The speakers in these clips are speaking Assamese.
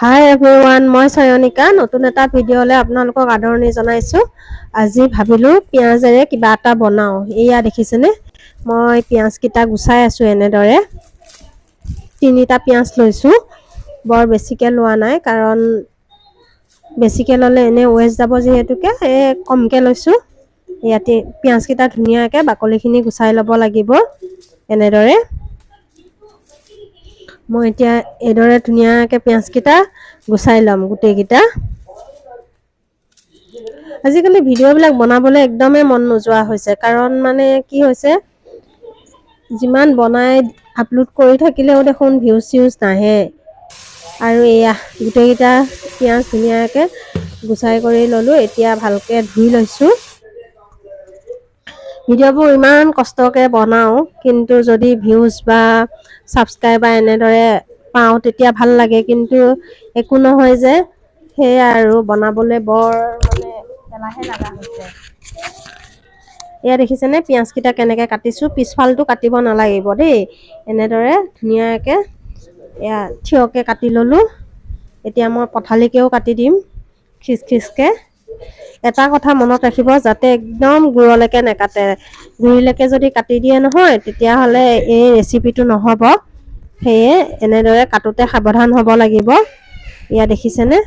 হাই এভৰিৱান, মই চয়নিকা নতুন এটা ভিডিঅ'লৈ আপোনালোকক আদৰণি জনাইছোঁ। আজি ভাবিলোঁ পিঁয়াজেৰে কিবা এটা বনাওঁ। এয়া দেখিছেনে, মই পিঁয়াজকেইটা গুচাই আছোঁ এনেদৰে। 3টা পিঁয়াজ লৈছোঁ, বৰ বেছিকৈ লোৱা নাই কাৰণ বেছিকৈ ল'লে এনেই ৱেষ্ট যাব যিহেতুকে কমকৈ লৈছোঁ। ইয়াতে পিঁয়াজকেইটা ধুনীয়াকৈ বাকলিখিনি গুচাই ল'ব লাগিব এনেদৰে। মই এতিয়া এইদৰে ধুনীয়াকৈ পিঁয়াজকেইটা গুচাই ল'ম গোটেইকেইটা। আজিকালি ভিডিঅ'বিলাক বনাবলৈ একদমেই মন নোযোৱা হৈছে, কাৰণ মানে কি হৈছে, যিমান বনাই আপলোড কৰি থাকিলেও দেখোন ভিউজ চিউজ নাহে। আৰু এয়া গোটেইকেইটা পিঁয়াজ ধুনীয়াকৈ গুচাই কৰি ল'লোঁ। এতিয়া ভালকৈ ধুই লৈছোঁ। ভিডিঅ'বোৰ ইমান কষ্টকৈ বনাওঁ, কিন্তু যদি ভিউজ বা ছাবস্ক্ৰাইবাৰ এনেদৰে পাওঁ তেতিয়া ভাল লাগে, কিন্তু একো নহয় যে, সেয়াই আৰু বনাবলৈ বৰ মানে এলাহে লগা হৈছে। এয়া দেখিছেনে পিঁয়াজকেইটা কেনেকৈ কাটিছোঁ। পিছফালটো কাটিব নালাগিব দেই, এনেদৰে ধুনীয়াকৈ এয়া থিয়কৈ কাটি ল'লোঁ। এতিয়া মই পঠালিকৈও কাটি দিম খিচ খিচকৈ। এটা কথা মনত ৰাখিব, যাতে একদম গুৰলৈকে নেকাটে। গুৰিলৈকে যদি কাটি দিয়ে নহয়, তেতিয়াহ'লে এই ৰেচিপিটো নহ'ব। সেয়ে এনেদৰে কাটোতে সাৱধান হ'ব লাগিব। এয়া দেখিছেনে,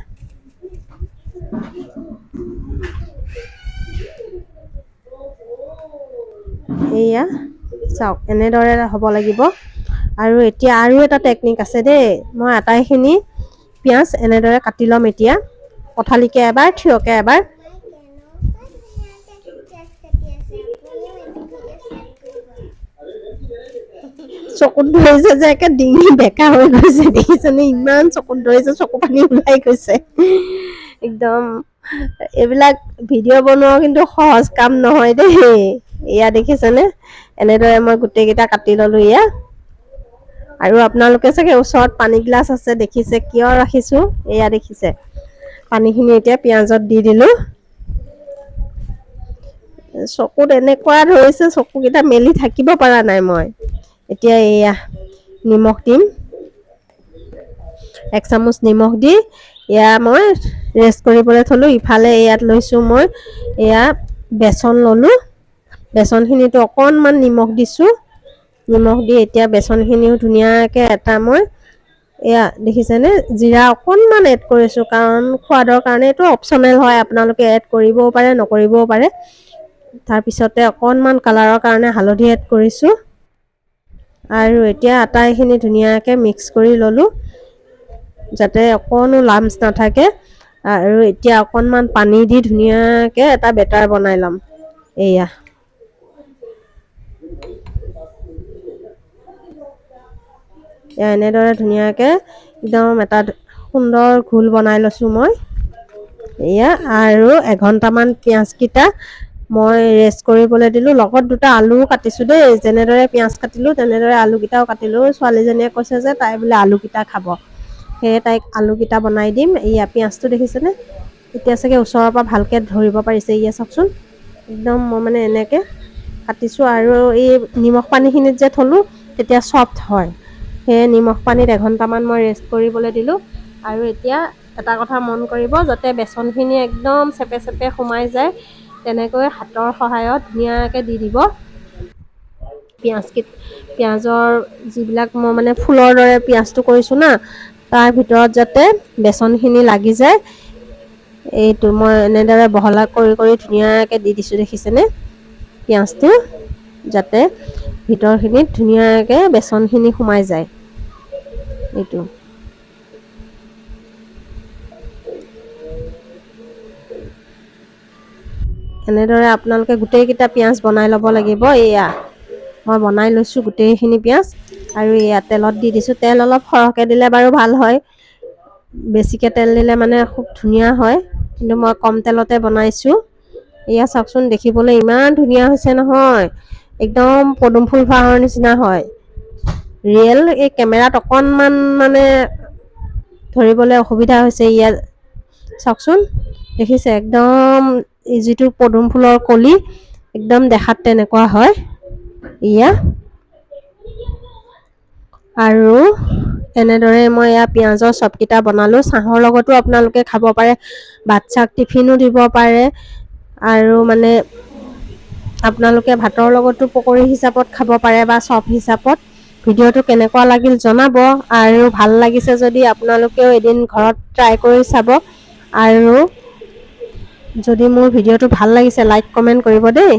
এয়া চাওক এনেদৰে হ'ব লাগিব। আৰু এতিয়া আৰু এটা টেকনিক আছে দেই, মই আটাইখিনি পিঁয়াজ এনেদৰে কাটি ল'ম। এতিয়া পঠালিকৈ এবাৰ, থিয়কৈ এবাৰ। চকুত ধৰিছে যে একে ডিঙি বেকা হৈ গৈছে, দেখিছেনে, ইমান চকুত ধৰিছে, চকু পানী ওলাই গৈছে একদম। এইবিলাক ভিডিঅ' বনোৱা কিন্তু সহজ কাম নহয় দেই। এয়া দেখিছেনে, এনেদৰে মই গোটেইকেইটা কাটি ল'লোঁ। এয়া আৰু আপোনালোকে চাগে ওচৰত পানী গিলাচ আছে, দেখিছে কিয় ৰাখিছোঁ। এয়া দেখিছে, পানীখিনি এতিয়া পিঁয়াজত দি দিলোঁ। চকুত এনেকুৱা ধৰিছে, চকুকেইটা মেলি থাকিব পৰা নাই মই। এতিয়া এয়া নিমখ দিম, 1 চামুচ নিমখ দি এয়া মই ৰেষ্ট কৰিবলৈ থলোঁ। ইফালে ইয়াত লৈছোঁ মই এয়া বেচন ল'লোঁ। বেচনখিনিতো অকণমান নিমখ দিছোঁ। নিমখ দি এতিয়া বেচনখিনিও ধুনীয়াকৈ এটা মই এয়া দেখিছেনে, জিৰা অকণমান এড কৰিছোঁ, কাৰণ সোৱাদৰ কাৰণে। এইটো অপশ্যনেল হয়, আপোনালোকে এড কৰিবও পাৰে, নকৰিবও পাৰে। তাৰপিছতে অকণমান কালাৰৰ কাৰণে হালধি এড কৰিছোঁ। আৰু এতিয়া আটাইখিনি ধুনীয়াকৈ মিক্স কৰি ল'লোঁ, যাতে অকণো লাম্পছ নাথাকে। আৰু এতিয়া অকণমান পানী দি ধুনীয়াকৈ এটা বেটাৰ বনাই ল'ম। এয়া এনেদৰে ধুনীয়াকৈ একদম এটা সুন্দৰ ঘোল বনাই লৈছোঁ মই। এয়া আৰু 1 ঘণ্টামান পিঁয়াজকেইটা মই ৰেষ্ট কৰিবলৈ দিলোঁ। লগত 2টা আলুও কাটিছোঁ দেই, যেনেদৰে পিঁয়াজ কাটিলোঁ তেনেদৰে আলুকেইটাও কাটিলোঁ। ছোৱালীজনীয়ে কৈছে যে তাই বোলে আলুকেইটা খাব, সেয়ে তাইক আলুকেইটা বনাই দিম। এয়া পিঁয়াজটো দেখিছেনে, এতিয়া চাগে ওচৰৰ পৰা ভালকৈ ধৰিব পাৰিছে। এয়া চাওকচোন, একদম মই মানে এনেকৈ কাটিছোঁ। আৰু এই নিমখ পানীখিনিত যে থলোঁ, তেতিয়া চফ্ট হয়। সেয়ে নিমখ পানীত 1 ঘণ্টামান মই ৰেষ্ট কৰিবলৈ দিলোঁ। আৰু এতিয়া এটা কথা মন কৰিব, যাতে বেচনখিনি একদম চেপে চেপে সোমাই যায়, তেনেকৈ হাতৰ সহায়ত ধুনীয়াকৈ দি দিব। পিঁয়াজৰ যিবিলাক মই মানে ফুলৰ দৰে পিঁয়াজটো কৰিছোঁ না, তাৰ ভিতৰত যাতে বেচনখিনি লাগি যায়, এইটো মই এনেদৰে বহলা কৰি কৰি ধুনীয়াকৈ দি দিছোঁ। দেখিছেনে পিঁয়াজটো, যাতে ভিতৰখিনিত ধুনীয়াকৈ বেচনখিনি সোমাই যায়। এইটো এনেদৰে আপোনালোকে গোটেইকেইটা পিঁয়াজ বনাই ল'ব লাগিব। এয়া মই বনাই লৈছোঁ গোটেইখিনি পিঁয়াজ। আৰু এয়া তেলত দি দিছোঁ। তেল অলপ সৰহকৈ দিলে বাৰু ভাল হয়, বেছিকৈ তেল দিলে মানে খুব ধুনীয়া হয়, কিন্তু মই কম তেলতে বনাইছোঁ। এয়া চাওকচোন, দেখিবলৈ ইমান ধুনীয়া হৈছে নহয়, একদম পদুম ফুল পাহৰ নিচিনা হয়। ৰিয়েল এই কেমেৰাত অকণমান মানে ধৰিবলৈ অসুবিধা হৈছে। ইয়াত চাওকচোন, দেখিছে, একদম যিটো পদুম ফুলৰ কলি, একদম দেখাত তেনেকুৱা হয়। এয়া আৰু এনেদৰে মই এয়া পিঁয়াজৰ চপকেইটা বনালোঁ। চাহৰ লগতো আপোনালোকে খাব পাৰে, বাচ্ছাক টিফিনো দিব পাৰে, আৰু মানে আপোনালোকে ভাতৰ লগতো পকৰি হিচাপত খাব পাৰে বা চপ হিচাপত। ভিডিঅ'টো কেনেকুৱা লাগিল জনাব, আৰু ভাল লাগিছে যদি আপোনালোকেও এদিন ঘৰত ট্ৰাই কৰি চাব। আৰু যদি মোৰ ভিডিঅ'টো ভাল লাগিছে লাইক কমেণ্ট কৰিব দেই।